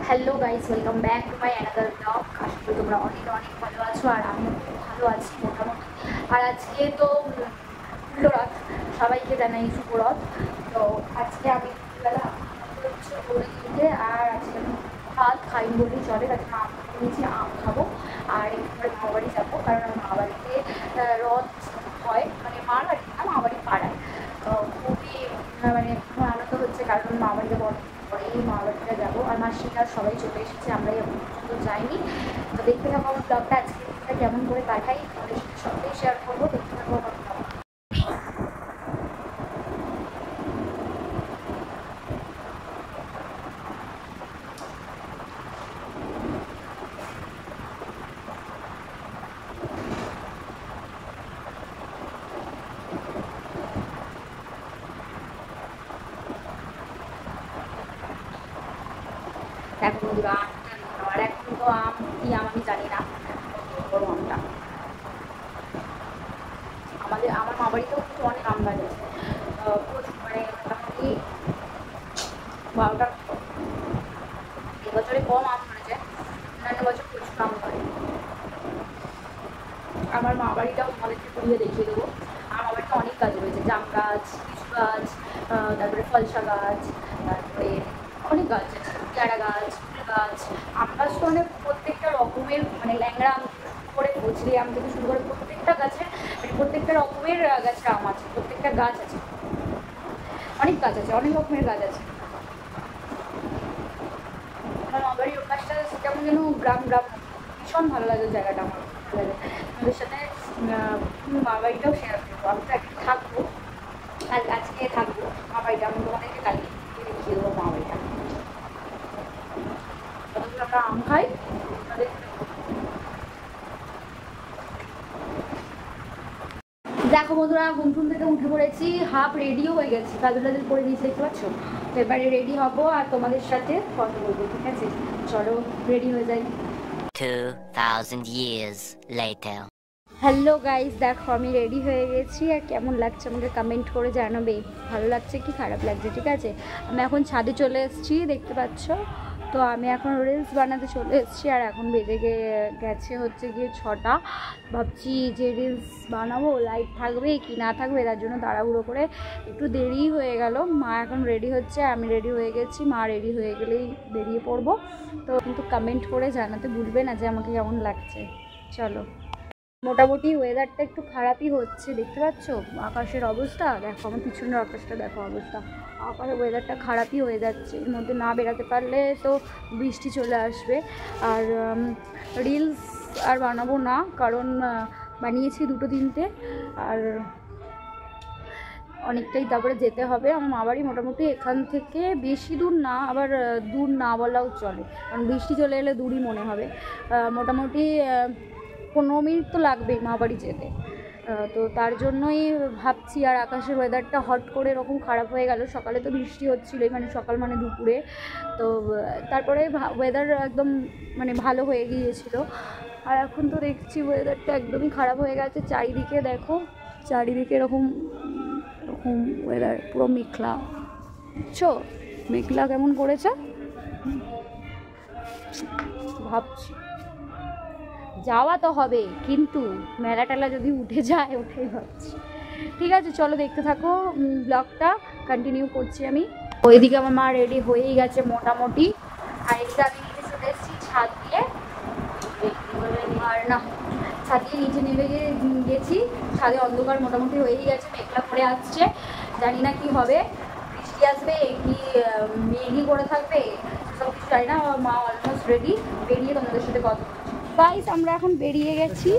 Hello guys, welcome back to my another blog. আশা করি তোমরা অনেক অনেক ভালো আছো আর আমিও খুব ভালো আছি মোটামুটি। আর আজকে তো রথ, সবাইকে জানাই শুভ রথ। তো আজকে আমি দুপুরবেলা করে দিতে আর আজকে আমি ভাত খাই বলেই চলে, তাকে আম নিয়েছি, আম খাবো আর একটু পরে মামা বাড়ি যাবো, কারণ আমার মামা বাড়িতে রথ হয়, মানে মার বাড়ি না, মামা বাড়ি পাড়ায়। তো খুবই মানে আনন্দ হচ্ছে, কারণ মামা বাড়িতে পরেই মা বাড়িতে যাবো আর মাসিরা সবাই চলে এসেছে, আমরাই এখন পর্যন্ত যাইনি। তো দেখতে থাকো আমার ব্লগটা, আজকে কেমন করে কাটাই আমাদের সাথে সবটাই শেয়ার করবো। দেখতে থাকো আমার ব্লগ। দেখো বন্ধুরা, আর এখন তো আম কি আম আমি জানি না, বড় আমটা আমার মা বাড়িতেও কিন্তু অনেক আম গাছ আছে, প্রচুর, মানে মোটামুটি 12টা। এবছরে কম আম ধরেছে, অন্যান্য বছর প্রচুর আম ধরে। আমার মা বাড়িটাও তোমাদেরকে ঘুরিয়ে দেখিয়ে দেবো। আমার বাড়িতে অনেক গাছ রয়েছে, জাম গাছ, লিচু গাছ, তারপরে ফলসা গাছ, তারপরে অনেক গাছ আছে, পেয়ারা গাছ, ফুল গাছ, আম গাছ তো মানে প্রত্যেকটা রকমের, মানে ল্যাংড়া আম করে বজরি আম থেকে শুরু করে প্রত্যেকটা গাছে, মানে প্রত্যেকটা রকমের গাছের আম আছে, প্রত্যেকটা গাছ আছে, অনেক গাছ আছে, অনেক রকমের গাছ আছে। আমার মা বাড়ির ওর গাছটা কেমন যেন গ্রাম গ্রাম, ভীষণ ভালো লাগে জায়গাটা, আমার ভালো লাগে। আমাদের সাথে মা বাড়িটাও শেয়ার করবো, আমি তো একদিন থাকবো, আর আজকে থাকবো মা বাড়িটা, আমি তোমাদেরকে কালকে দেখিয়ে দেবো মা বাড়িটা। ততক্ষণ আমরা আম খাই। দেখো বন্ধুরা, ঘুম থেকে উঠে পড়েছি, হাফ রেডিও হয়ে গেছি, কাজল টাজল করে দিয়েছি, দেখতে পাচ্ছ। তো এবারে রেডি হবো আর তোমাদের সাথে কথা বলবো, ঠিক আছে? চলো রেডি হয়ে যাই। 2000 years later. হ্যালো গাইস, দেখো আমি রেডি হয়ে গেছি আর কেমন লাগছে আমাকে কমেন্ট করে জানাবে, ভালো লাগছে কি খারাপ লাগছে, ঠিক আছে? আমি এখন ছাদে চলে এসেছি, দেখতে পাচ্ছ। তো আমি এখন রিলস বানাতে চলে এসেছি আর এখন বেজে গেছে হচ্ছে গিয়ে 6টা। ভাবছি যে রিলস বানাবো, লাইট থাকবে কি না থাকবে, তার জন্য তাড়াহুড়ো করে একটু দেরি হয়ে গেল। মা এখন রেডি হচ্ছে, আমি রেডি হয়ে গেছি, মা রেডি হয়ে গেলেই বেরিয়ে পড়বো। তো কিন্তু কমেন্ট করে জানাতে ভুলবে না যে আমাকে কেমন লাগছে। চলো। মোটামুটি ওয়েদারটা একটু খারাপই হচ্ছে, দেখতে পাচ্ছ আকাশের অবস্থা, দেখো আমার পিছনের আকাশটা, দেখো অবস্থা, আকাশের ওয়েদারটা খারাপই হয়ে যাচ্ছে। এর মধ্যে না বেরাতে পারলে তো বৃষ্টি চলে আসবে। আর রিলস আর বানাবো না, কারণ বানিয়েছি 2-3টে, আর অনেকটাই তারপরে যেতে হবে। আমার মা বাড়ি মোটামুটি এখান থেকে বেশি দূর না, আবার দূর না বলাও চলে, কারণ বৃষ্টি চলে এলে দূরই মনে হবে। মোটামুটি 15 মিনিট তো লাগবেই মা বাড়ি যেতে। তো তার জন্যই ভাবছি, আর আকাশের ওয়েদারটা হট করে এরকম খারাপ হয়ে গেল। সকালে তো বৃষ্টি হচ্ছিলোই, মানে সকাল মানে দুপুরে, তো তারপরে ওয়েদার একদম মানে ভালো হয়ে গিয়েছিল। আর এখন তো দেখছি ওয়েদারটা একদমই খারাপ হয়ে গেছে, চারিদিকে দেখো, চারিদিকে এরকম এরকম ওয়েদার, পুরো মেঘলা, বুঝছো মেঘলা কেমন করেছে। ভাবছি যাওয়া তো হবে, কিন্তু মেলা টেলা যদি উঠে যায়, ওটাই ভাবছি। ঠিক আছে, চলো দেখতে থাকো, ব্লগটা কন্টিনিউ করছি আমি। ওইদিকে আমার মা রেডি হয়েই গেছে মোটামুটি, আর এদিকে আমি নিচে চলে এসেছি ছাদ দিয়ে, আর না ছাদ দিয়ে নিচে নেমে গেছি। ছাদে অন্ধকার মোটামুটি হয়েই গেছে, মেঘলা করে আসছে, জানি না কি হবে, বৃষ্টি আসবে কি মেঘই করে থাকবে, সব কিছু জানি না। মা অলমোস্ট রেডি, বেরিয়ে তোমাদের সাথে কথা বলছি। গাইস, আমরা এখন বেরিয়ে গেছি,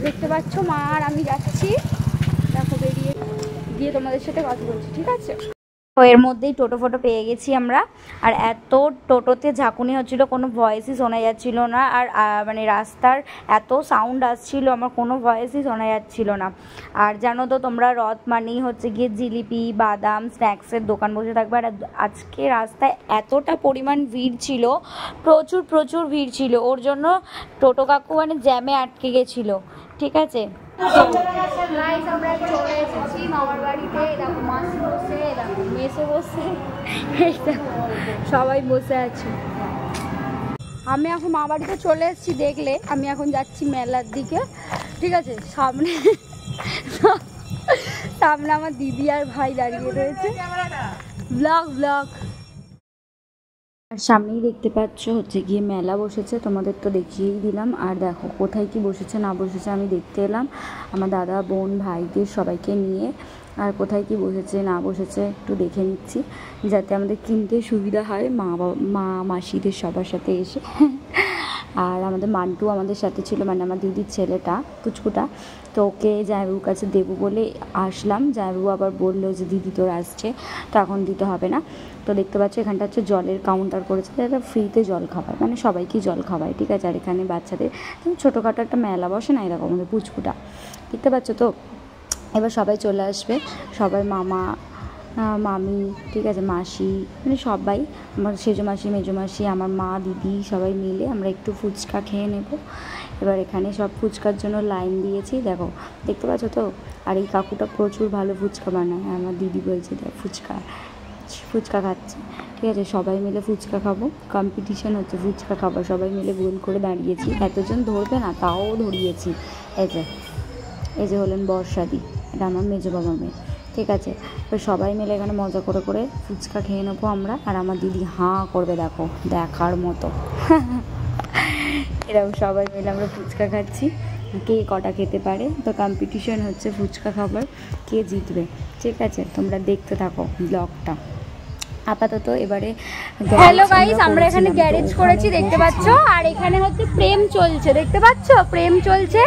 দেখতে পাচ্ছ, মা আর আমি যাচ্ছি, দেখো বেরিয়ে গিয়ে তোমাদের সাথে কথা বলছি, ঠিক আছে? তো এর মধ্যেই টোটো ফোটো পেয়ে গেছি আমরা, আর এত টোটোতে ঝাঁকুনি হচ্ছিল, কোনো ভয়েসই শোনা যাচ্ছিল না, আর মানে রাস্তার এত সাউন্ড আসছিল, আমার কোনো ভয়েসই শোনা যাচ্ছিল না। আর জানো তো তোমরা, রথ মানেই হচ্ছে গিয়ে জিলিপি, বাদাম, স্ন্যাক্সের দোকান বসে থাকবে। আর আজকে রাস্তায় এতটা পরিমাণ ভিড় ছিল, প্রচুর প্রচুর ভিড় ছিল, ওর জন্য টোটো কাকু মানে জ্যামে আটকে গেছিলো, ঠিক আছে? আমরা চলে এসেছি মামার বাড়িতে, দেখো মাসি বসে, দেখো মেসো বসে, দেখো সবাই বসে আছে। আমি এখন মা বাড়িতে চলে এসেছি, দেখলে আমি এখন যাচ্ছি মেলার দিকে, ঠিক আছে। সামনে সামনে আমার দিদি আর ভাই দাঁড়িয়ে রয়েছে, ব্লগ। আর সামনেই দেখতে পাচ্ছ হচ্ছে গিয়ে মেলা বসেছে, তোমাদের তো দেখিয়েই দিলাম। আর দেখো কোথায় কি বসেছে না বসেছে আমি দেখতে এলাম আমার দাদা বোন ভাইদের সবাইকে নিয়ে। আর কোথায় কি বসেছে না বসেছে একটু দেখে নিচ্ছি, যাতে আমাদের কিনতে সুবিধা হয় মা মাসিদের সবার সাথে এসে। আর আমাদের মান্টু আমাদের সাথে ছিল, মানে আমার দিদির ছেলেটা পুচকুটা, তো ওকে জামাইবাবুর কাছে দেবো বলে আসলাম। জামাইবাবু আবার বললো যে দিদি তোর আসছে, তো এখন দিতে হবে না। তো দেখতে পাচ্ছ এখানটা হচ্ছে জলের কাউন্টার করেছে, এটা ফ্রিতে জল খাওয়ায়, মানে সবাইকেই জল খাওয়ায়, ঠিক আছে। আর এখানে বাচ্চাদের ছোটোখাটো একটা মেলা বসে না, এরকম আমাদের পুচকুটা, দেখতে পাচ্ছ তো। এবার সবাই চলে আসবে, সবাই মামা মামি, ঠিক আছে, মাসি, মানে সবাই, আমার সেজো মাসি মেজো মাসি আমার মা দিদি সবাই মিলে আমরা একটু ফুচকা খেয়ে নেব। এবার এখানে সব ফুচকার জন্য লাইন দিয়েছি, দেখো দেখতে পাচ্ছ তো। আর এই কাকুটা প্রচুর ভালো ফুচকা বানায়, আমার দিদি বলছে দেখ ফুচকা খাচ্ছে, ঠিক আছে। সবাই মিলে ফুচকা খাবো, কম্পিটিশন হচ্ছে ফুচকা খাবার, সবাই মিলে গোল করে দাঁড়িয়েছি, এতজন ধরবে না তাও ধরিয়েছি। এই যে হলেন বর্ষাদি, এটা আমার মেজো বাবা মেয়ে, ঠিক আছে। এবার সবাই মিলে এখানে মজা করে করে ফুচকা খেয়ে নেবো আমরা। আর আমার দিদি হাঁ করবে, দেখো দেখার মতো। এরকম সবাই মিলে আমরা ফুচকা খাচ্ছি, কে কটা খেতে পারে। তো কম্পিটিশন হচ্ছে ফুচকা খাবার, কে জিতবে, ঠিক আছে। তোমরা দেখতে থাকো ব্লগটা। আপাতত এবারে হ্যালো গাইস, আমরা এখানে গ্যারেজ করেছি দেখতে পাচ্ছ। আর এখানে হচ্ছে প্রেম চলছে, দেখতে পাচ্ছ প্রেম চলছে,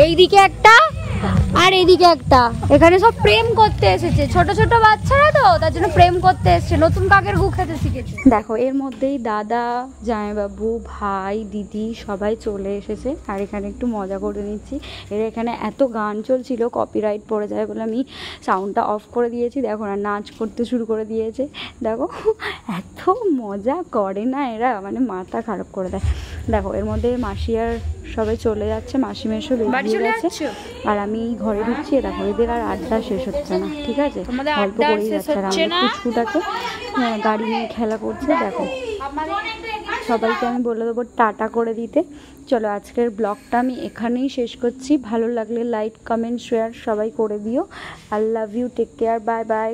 এইদিকে একটা আর এইদিকে একটা। এখানে সব প্রেম করতে এসেছে, ছোট ছোট বাচ্চারা, তো তার জন্য প্রেম করতে এসেছে, নতুন কাকের গু খেতে শিখেছে। দেখো এর মধ্যেই দাদা জামাইবাবু ভাই দিদি সবাই চলে এসেছে। আর এখানে একটু মজা করে নিচ্ছি। এর এখানে এত গান চলছিল কপিরাইট পড়ে যায় বলে আমি সাউন্ডটা অফ করে দিয়েছি। দেখো না নাচ করতে শুরু করে দিয়েছে, দেখো এত মজা করে না এরা, মানে মাথা খারাপ করে দেয়। দেখো এর মধ্যে মাসি আর সবাই চলে যাচ্ছে, মাসি মেশো বেরিয়ে গেছে, আর আমি ঘরে ঢুকছি। দেখো এদের আর আড্ডা শেষ হচ্ছে না, ঠিক আছে, গল্প করেই যাচ্ছে। আর আমার পুচকুটাকে গাড়ি নিয়ে খেলা করছে, দেখো সবাইকে আমি বলে দেবো টাটা করে দিতে। চলো আজকের ব্লগটা আমি এখানেই শেষ করছি, ভালো লাগলে লাইক কমেন্ট শেয়ার সবাই করে দিও। I love you, take care, bye by.